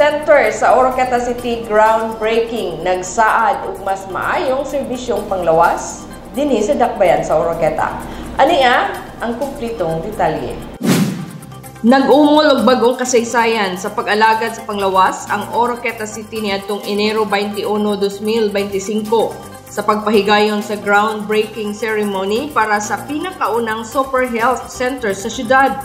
Center sa Oroqueta City groundbreaking nagsaad og mas maayong serbisyong panglawas dinhi sa dakbayan sa Oroqueta. Ania ang kumplitong detalye. Nag-umol og bagong kasaysayan sa pag-alagad sa panglawas ang Oroqueta City niadtong Enero 21, 2025 sa pagpahigayon sa groundbreaking ceremony para sa pinakaunang Super Health Center sa syudad.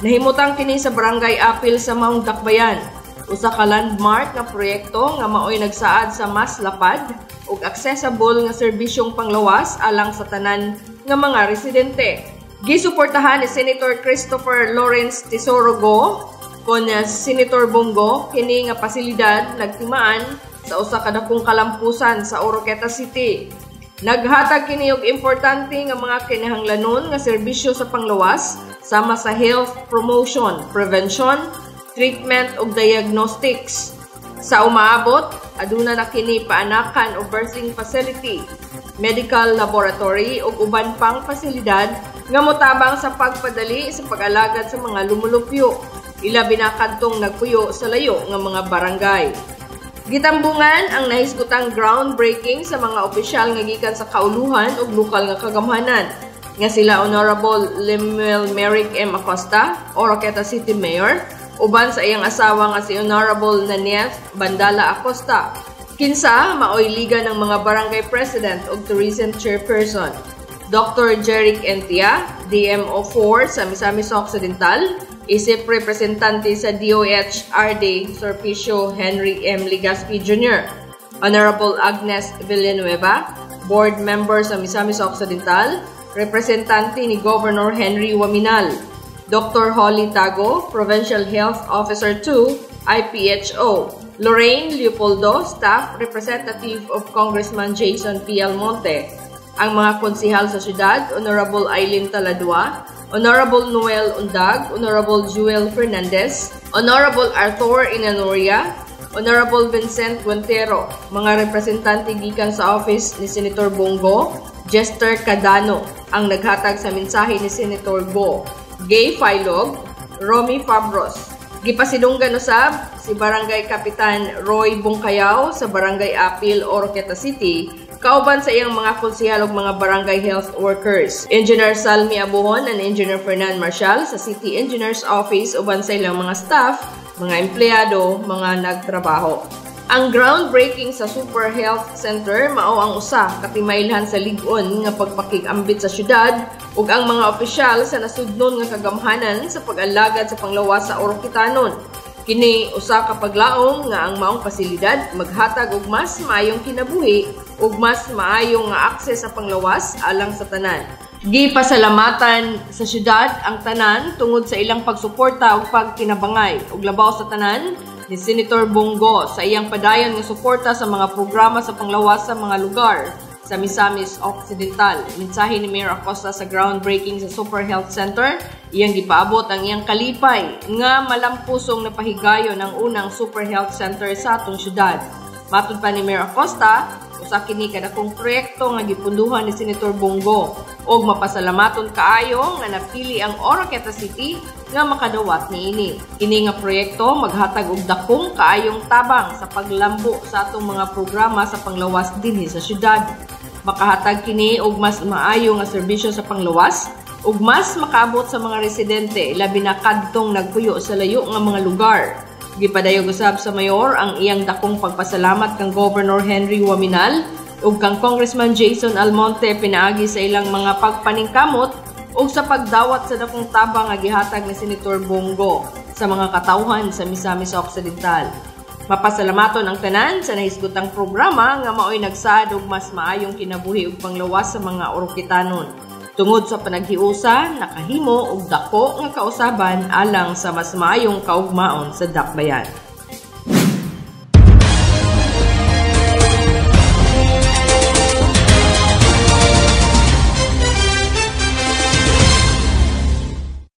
Nahimutang kini sa Barangay Apil sa Maong Dakbayan, usa ka landmark nga proyekto nga maoy nagsaad sa mas lapad ug accessible nga serbisyong panglawas alang sa tanan nga mga residente. Gisuportahan ni Senator Christopher Lawrence Tesorogo kon Senator Bongo kini nga pasilidad nagtimaan sa usa ka dakong kalampusan sa Oroqueta City. Naghatag kini og importante nga mga kinahanglanon nga serbisyo sa panglawas sama sa health promotion, prevention, treatment ug diagnostics. Sa umaabot, aduna na kini paanakan o birthing facility, medical laboratory ug uban pang pasilidad nga motabang sa pagpadali sa pag-alagad sa mga lumulupyo, ilabi na kadtong nagpuyo sa layo nga mga barangay. Gitambungan ang nahisgutang groundbreaking sa mga opisyal nga gikan sa kauluhan ug lokal nga kagamhanan nga sila Honorable Lemuel Merrick M. Acosta, Oroqueta City Mayor, uban sa iyang asawa nga si Honorable Nanette Bandala Acosta. Kinsa maoy liga ng mga barangay president ug tourism chairperson. Dr. Jeric Entia, DMO4 sa Misamis Occidental, isip representante sa DOH-RD Sulpicio Henry M. Ligaspi Jr. Honorable Agnes Villanueva, board member sa Misamis Occidental, representante ni Governor Henry Waminal. Dr. Holly Tago, Provincial Health Officer 2, IPHO. Lorraine Leopoldo, staff representative of Congressman Jason P. Almonte. Ang mga konsihal sa syudad, Honorable Aileen Taladua, Honorable Noel Undag, Honorable Joel Fernandez, Honorable Arthur Inanoria, Honorable Vincent Guantero, mga representante gikan sa office ni Senator Bongo, Jester Cadano, ang naghatag sa mensahe ni Senator Bo, Gay Filog, Romy Fabros. Gipasidunggan usab si Barangay Kapitan Roy Bungkayaw sa Barangay Apil, Oroqueta City, kauban sa iyang mga konsehal ug mga barangay health workers. Engineer Salmi Abuhon and Engineer Fernan Marshall sa City Engineer's Office uban sa ilang mga staff, mga empleyado, mga nagtrabaho. Ang groundbreaking sa Super Health Center mao ang usa ka timailhan sa lig-on nga pagpakig-ambit sa syudad ug ang mga opisyal sa nasudnon nga kagamhanan sa pag-alagad sa panglawas sa Oroquetanon. Kini usa ka paglaom nga ang maong pasilidad maghatag og mas maayong kinabuhi ug mas maayong nga akses sa panglawas alang sa tanan. Gipasalamatan sa syudad ang tanan tungod sa ilang pagsuporta ug pagkinabangay ug labaw sa tanan ni Senator Bongo sa iyang padayon nga suporta sa mga programa sa panglawas sa mga lugar sa Misamis Occidental. Mensahe ni Mayor Acosta sa groundbreaking sa Super Health Center, iyang gipaabot ang iyang kalipay nga malampusong napahigayon ang unang Super Health Center sa atong syudad. Matud pa ni Mayor Acosta, usa kini kadakong proyekto nga gipunduhan ni Senator Bongo ug mapasalamaton kaayo nga napili ang Oroqueta City nga makadawat niini. Kini nga proyekto maghatag og dakong kaayong tabang sa paglambo sa atong mga programa sa panglawas dinhi sa syudad. Makahatag kini og mas maayo nga serbisyo sa panglawas ug mas makaabot sa mga residente labi na kadtong nagpuyo sa layo nga mga lugar. Gipadayog usab sa mayor ang iyang dakong pagpasalamat kang Governor Henry Waminal ug kang Congressman Jason Almonte pinaagi sa ilang mga pagpaningkamot ug sa pagdawat sa dakong tabang nga gihatag ni Senator Bongo sa mga katawhan sa Misamis Occidental. Mapasalamaton ang tanan sa nahisgutang programa nga maoy nagsaad og mas maayong kinabuhi ug panglawas sa mga Oroquetanon. Tungod sa panaghiusa, nakahimo og dako nga kausaban alang sa mas maayong kaugmaon sa dakbayan.